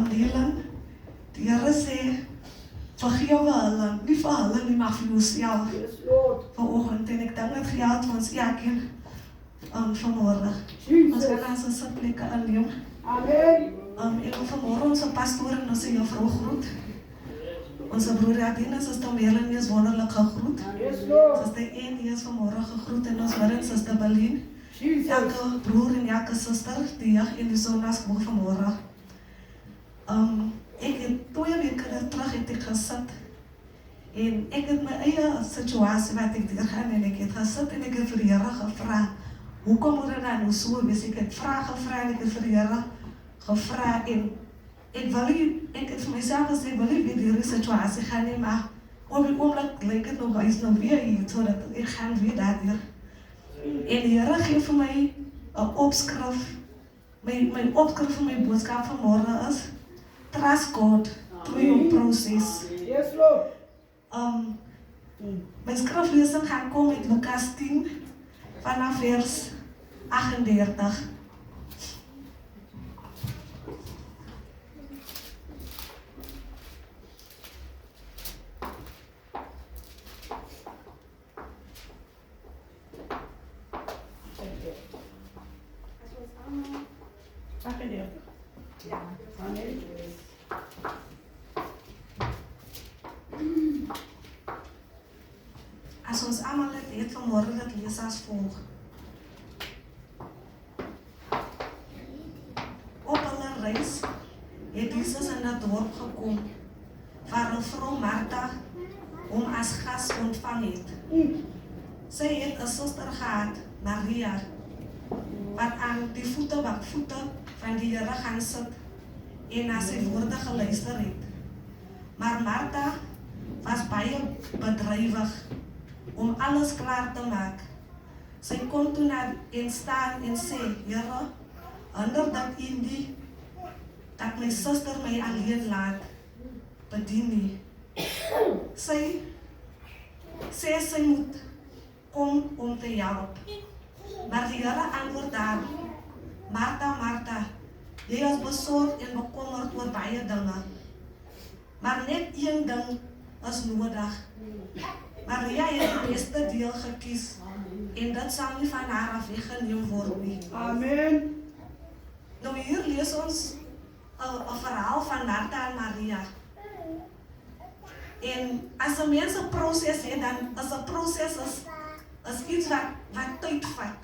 Dylan, die Here sê, vergewe hulle, nie vir hulle nie, maar vir jouself. Vanoggend, en ek dink dit geld vir ons elkeen vanmorgen. Ons gaan aan sy sitplekke inneem. Amen. Ek wil vanmorgen onze pastoor en onze juffrou groet. Onze broer Adinus is dan weer eens wonderlijk gegroet. Ze is de een die is vanmorgen gegroet en ons midden is de Berlin. Elke broer en elke zuster die jeug in die zondagschool vanmorgen. Ik heb 2 weken terug het ek gesit en ek het my eie situasie wat ek deurgaan en ek het gesit en ek het vir die Here gevra, hoekom moet dit nou so wees? Ek het vrae gevra en ek het vir die Here gevra en ek het vir myself gesê, ek wil nie weer hierdie situasie gaan nie, maar op die oomblik lyk dit nog, hy is nog weer hier, sodat ek gaan weer daardeur. En die Here gee vir my 'n opskrif, my opskrif vir my boodskap vanmorgen is, trust God through your process. Yes, Lord. My skriflesing gaan kom met Lukas 10 vanaf vers 38. Ja, amen. As ons allemaal het weet vanmorgen dat lees as volg. Op hulle reis het Jesus in 'n dorp gekom, waar 'n vrou Martha hom as gas ontvang het. Sy het 'n suster gehad, Maria, wat aan die voete van die Here gaan sit en na sy woorde geluister het. Maar Martha was baie bedrywig om alles klaar te maak. Sy kom toe na en staan en sê, Here, hinder dat U nie, dat my suster my alleen laat bedien nie. Sy sê sy moet kom om te help. Maar die Here antwoord haar, Martha, Martha, jy is besorg en bekommerd oor baie dinge. Maar net een ding is nodig. Maria het die beste deel gekies en dit sal nie van haar af weggeneem word nie. Amen. Nou hier lees ons 'n verhaal van Martha en Maria. En as 'n mens 'n proses het, dan is 'n proses is iets wat tyd vat.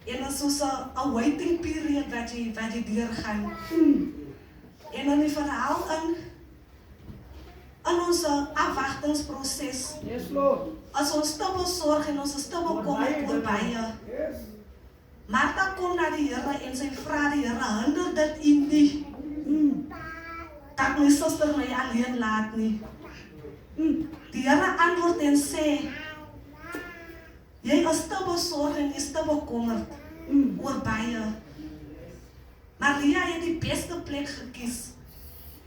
En is soos 'n waiting period wat jy deurgaan. En in die verhaal in ons afwagtingsproses, Yes, Lord. as ons te besorg en ons is te bekommerd oor baie. Yes. Martha kom na die Here en sy vra die Here, hinder dit U nie, dat my suster my alleen laat nie. Die Here antwoord en sê, jy is te besorg en jy is te bekommerd oor baie. Maria het die beste plek gekies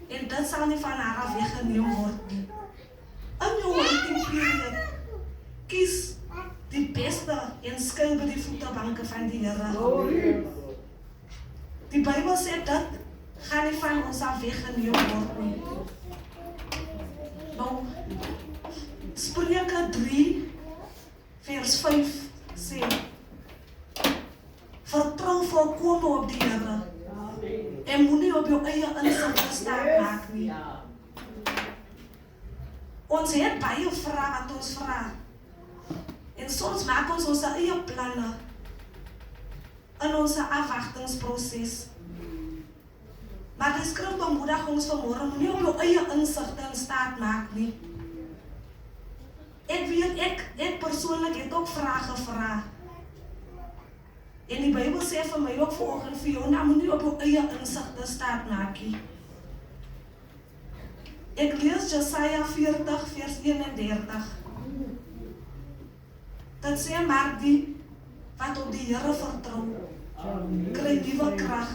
en dit sal nie van haar af weggeneem word nie. In jou waiting period, kies die beste en skuil by die voetebanke van die Here. Glory. Die Bybel sê dit gaan nie van ons af weggeneem word nie. Nou, Spreuke 3 vers 5 sê, vertrou volkome op die Here en moenie op jou eie insig gestaan maak nie. Ons het baie vrae wat ons vra en soms maak ons ons eie planne in ons afwagtingsproses. Maar die skrif bemoedig ons vanmorgen, moenie op jou eie insigte in staat maak nie. Ek weet, ek persoonlik het ook vrae gevra. En die Bybel sê vir my ook vanoggend vir jou, nou moenie op jou eie insigte staat maak nie. Ek lees Jesaja 40 vers 31. Dit sê, maar die wat op die Here vertrou, kry nuwe krag.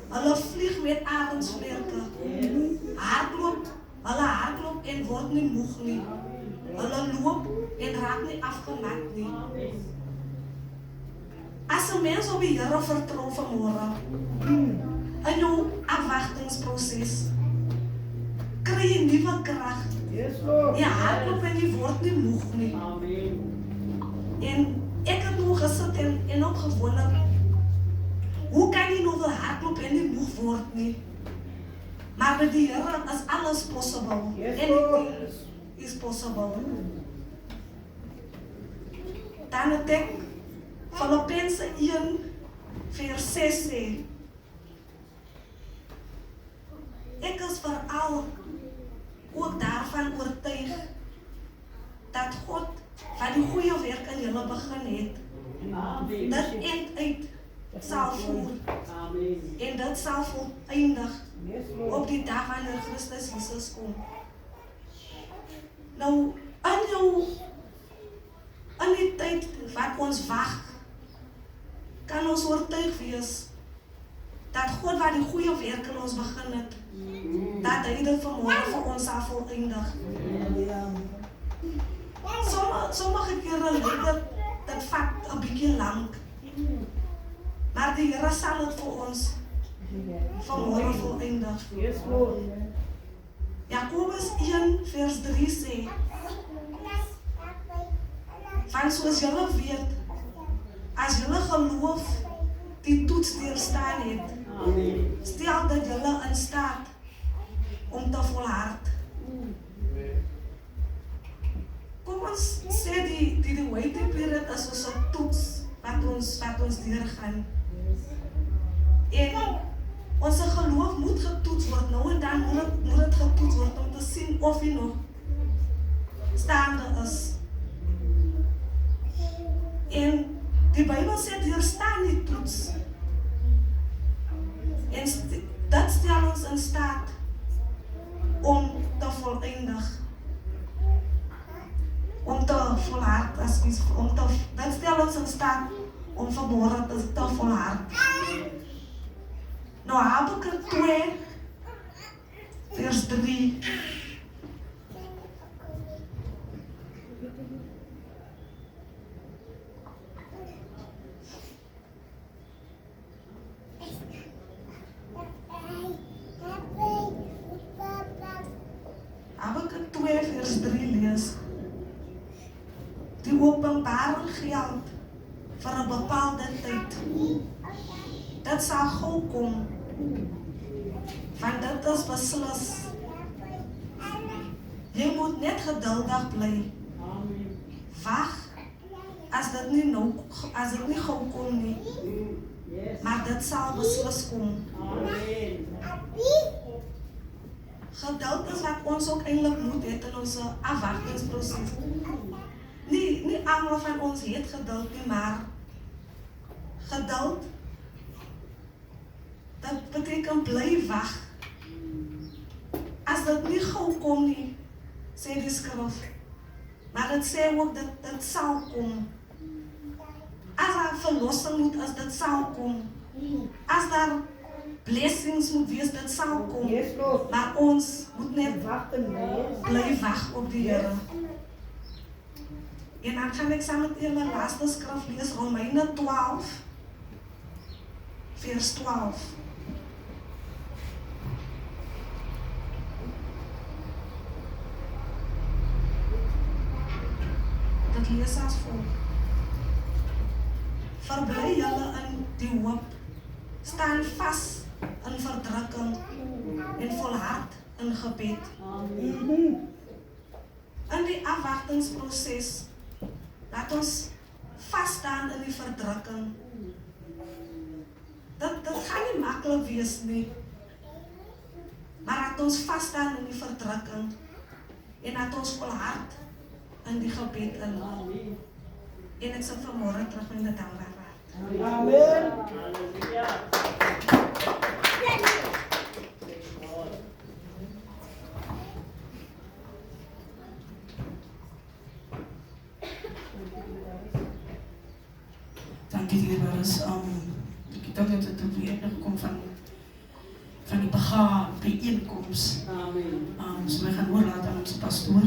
Hulle vlieg met arendsvlerke. Hulle hardloop en word nie moeg nie. Hulle loop en raak nie afgemat nie. As 'n mens op die Here vertrou vanmôre, in jou afwagtingsproses kry jy nuwe krag. Yes, Lord. Jy hardloop en jy word nie moeg nie. Amen. En ek het nog gesit en ook gewonder, hoe kan jy nog wel hardloop en nie moeg word nie? Maar met die Here is alles possible. Yes, Anything Lord. is possible. Dan het ek Filippense 1 vers 6 sê, ek is veral ook daarvan oortuig dat God wat die goeie werk in julle begin het, Amen. dit eind uit sal voer Amen. en dit sal voleindig Yes, op Lord. die dag wanneer Christus Jesus kom. Nou, in die tyd wat ons wag, kan ons oortuig wees dat God wat die goeie werk in ons begin het, dat hy dit vanmorgen vir ons sal voleindig. Sommige kere lyk dit vat 'n bietjie lank, maar die Here sal dit vir ons vanmorgen voleindig. Yes, Lord. Jakobus 1 vers 3 sê, van soos julle weet, as julle geloof die toets deurstaan het, Amen. stel dat julle in staat om te volhard. Kom ons sê die waiting period is soos 'n toets wat ons deurgaan. En ons geloof moet getoets word, nou en dan moet het getoets word om te sien of hy nog staande is. En die Bybel sê deurstaan die toets. En dit stel ons in staat om te voleindig. Om te volhard, dit stel ons in staat om vanmorgen te volhard. Nou Habakuk 2 vers 3. Habakuk 2 vers 3 lees. Die openbaring geld vir 'n bepaalde tyd. Dit sal gou kom, want dit is beslis. Jy moet net geduldig bly. Amen. Wag, as dit nie gou kom nie, Yes. maar dit sal beslis kom. Amen. Geduld is wat ons ook eintlik moet hê in ons afwagtingsproses. Nie almal van ons het geduld nie, maar geduld, dat beteken bly wag. As dit nie gou kom nie, sê die skrif, maar dit sê ook dat dit sal kom. As daar verlossing moet, as dit sal kom. As daar blessings moet wees, dit sal kom. Yes, Lord. Maar ons moet net Wacht en bly wag op die Here. En dan gaan ek saam met julle laaste skrif lees, Romeine 12 vers 12. Dit lees as volg. Verbly julle in die hoop, staan vas in verdrukking en volhard in gebed. Amen. In die afwagtingsproses, laat ons vasstaan in die verdrukking. Dit gaan nie maklik wees nie, maar laat ons vasstaan in die verdrukking en laat ons volhard in die gebed in. Amen. En ek sal vanmorgen terug in die dankbaarheid. Amen. Dankie dierbares. Ek dink dat dit weer gekom van die bijeenkomst. Amen. So wij gaan oorlaat aan onze pastoor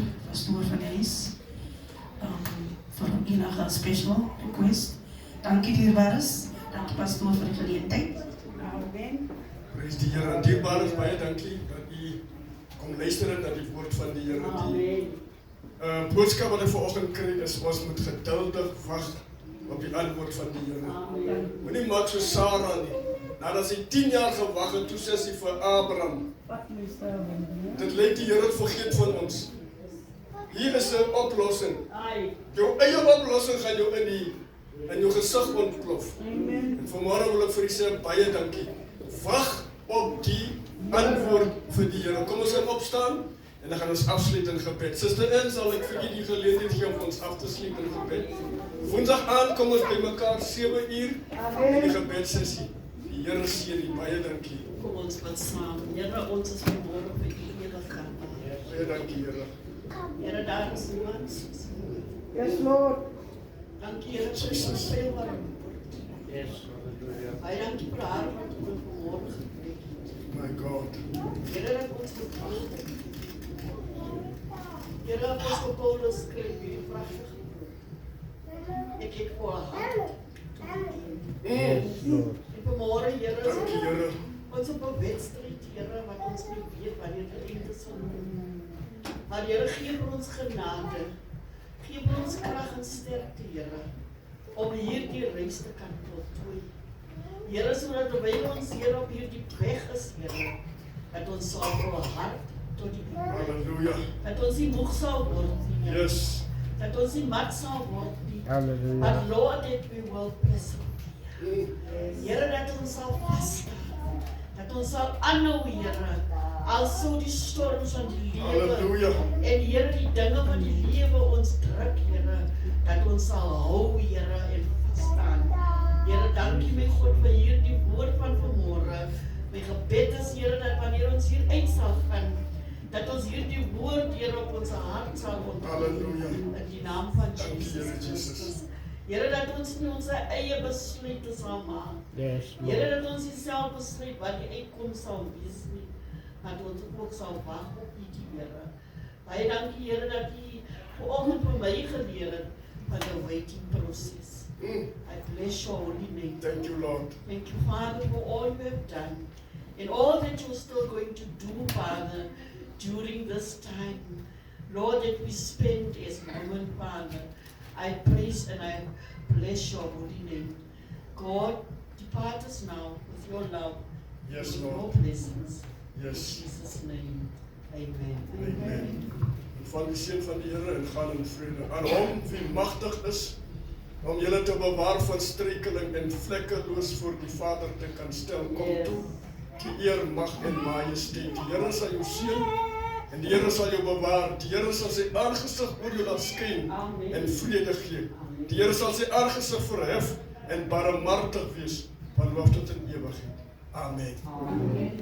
van die huis, voor enige special request. Dankie dierbares. Dankie pastoor vir die geleentheid. Amen. Prys die Here. Dierbares, baie dankie dat u kom luister het na die woord van die Here. Die boodskap wat ek vanoggend kry is, ons moet geduldig wag op die antwoord van die Here. Moenie maak so Sarah nie. Nadat sy 10 jaar gewag het, toe sê sy vir Abraham, dit lyk die Here het vergeet van ons. Hier is 'n oplossing. Jou eie oplossing gaan jou in jou gesig ontplof. En vanmôre wil ek vir u sê baie dankie. Wag op die antwoord vir die Here. Kom ons gaan opstaan en dan gaan ons afsluit in gebed. Suster Ann, sal ek vir u die geleentheid gee om ons af te sluit in gebed. Woensdag aand kom ons bymekaar 7 uur in die gebedsessie. Die Here seën u, baie dankie. Kom ons bid saam. Here, ons is vanmôre vir u ewig dankbaar. Baie dankie, Here. Here, daar is niemand soos u. Yes, Lord. Dankie, Here, vir die veel wat u woord. Baie dankie vir haar wat u vanmôre gepreek het. My God. Here, dat ons moet glo. Here, Apostel Paulus skryf hierdie pragtige woord. Ek het voor haar. En vanmôre, Here, Dankie, Here. ons op 'n wedstryd, Here, wat ons nie weet wanneer die einde sal kom. Maar Here, gee vir ons genade, gee vir ons krag en sterkte, Here, om hierdie reis te kan voltooi. Here, sodat terwyl ons hier op hierdie weg is, Here, dat ons sal volhard tot die einde. Halleluja. Dat ons nie moeg sal word nie, Here. Yes. Dat ons nie mat sal word nie. Hallelujah. But Lord, that we will persevere. Here, dat ons sal vasstaan. Dat ons sal aanhou, Here. Al sou die storms van die lewe. Halleluja. En Here, die dinge van die lewe ons druk, Here. Dat ons sal hou, Here, en vasstaan. Here, dankie my God vir hierdie woord van vanmôre. My gebed is, Here, dat wanneer ons hier uit sal gaan, dat ons hierdie woord, Here, op ons hart sal onthou. Halleluja. In die naam van Dankie, Jesus Here Jesus. Christus. Here, dat ons nie ons eie besluite sal maak. Yes, Here, dat ons nie self besluit wat die uitkoms sal wees nie. Maar dat ons ook sal wag op U, Here. Baie dankie, Here, dat U vanoggend vir my geleer het van the waiting process. I bless your holy name. Thank you, Lord. Thank you, Father, for all you have done and all that you're still going to do, Father, during this time. Lord, that we spend as women, Father. I praise and I bless your holy name. God, depart us now with your love, Yes, with your Lord. blessings. In Yes. Jesus' name, amen. Amen. Ontvang die seën van die Here en gaan in vrede. Aan hom wie magtig is om julle te bewaar van struikeling en vlekkeloos voor die Vader te kan stel. Kom Yes. toe, die eer, mag en majesteit. Die Here sal jou seën en die Here sal jou bewaar. Die Here sal sy aangesig oor jou laat skyn Amen. en vrede gee. Die Here sal sy aangesig verhef en barmhartig wees van nou af tot in ewigheid. Amen. Amen.